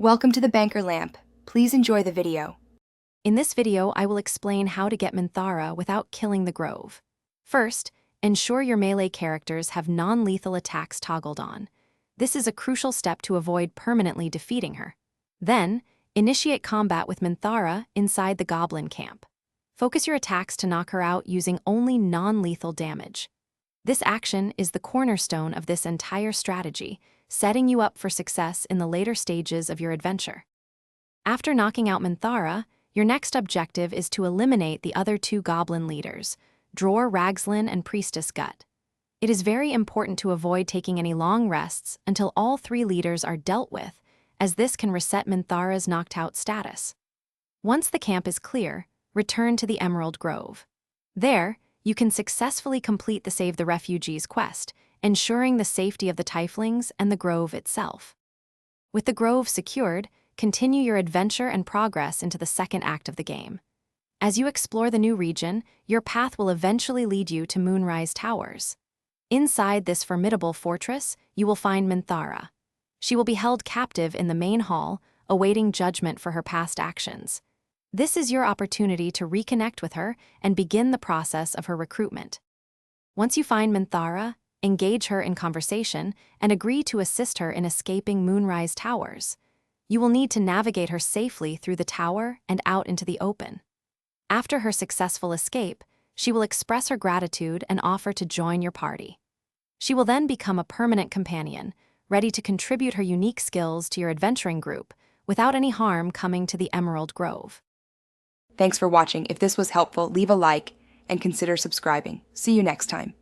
Welcome to the Banker Lamp. Please enjoy the video. In this video, I will explain how to get Minthara without killing the Grove. First, ensure your melee characters have non-lethal attacks toggled on. This is a crucial step to avoid permanently defeating her. Then, initiate combat with Minthara inside the goblin camp. Focus your attacks to knock her out using only non-lethal damage. This action is the cornerstone of this entire strategy, setting you up for success in the later stages of your adventure. After knocking out Minthara, your next objective is to eliminate the other two goblin leaders, Dror Ragslin and Priestess Gut. It is very important to avoid taking any long rests until all three leaders are dealt with, as this can reset Minthara's knocked-out status. Once the camp is clear, return to the Emerald Grove. There, you can successfully complete the Save the Refugees quest, ensuring the safety of the tieflings and the grove itself. With the grove secured, continue your adventure and progress into the second act of the game. As you explore the new region, your path will eventually lead you to Moonrise Towers. Inside this formidable fortress, you will find Minthara. She will be held captive in the main hall, awaiting judgment for her past actions. This is your opportunity to reconnect with her and begin the process of her recruitment. Once you find Minthara, engage her in conversation and agree to assist her in escaping Moonrise Towers. You will need to navigate her safely through the tower and out into the open. After her successful escape, she will express her gratitude and offer to join your party. She will then become a permanent companion, ready to contribute her unique skills to your adventuring group without any harm coming to the Emerald Grove. Thanks for watching. If this was helpful, leave a like and consider subscribing. See you next time.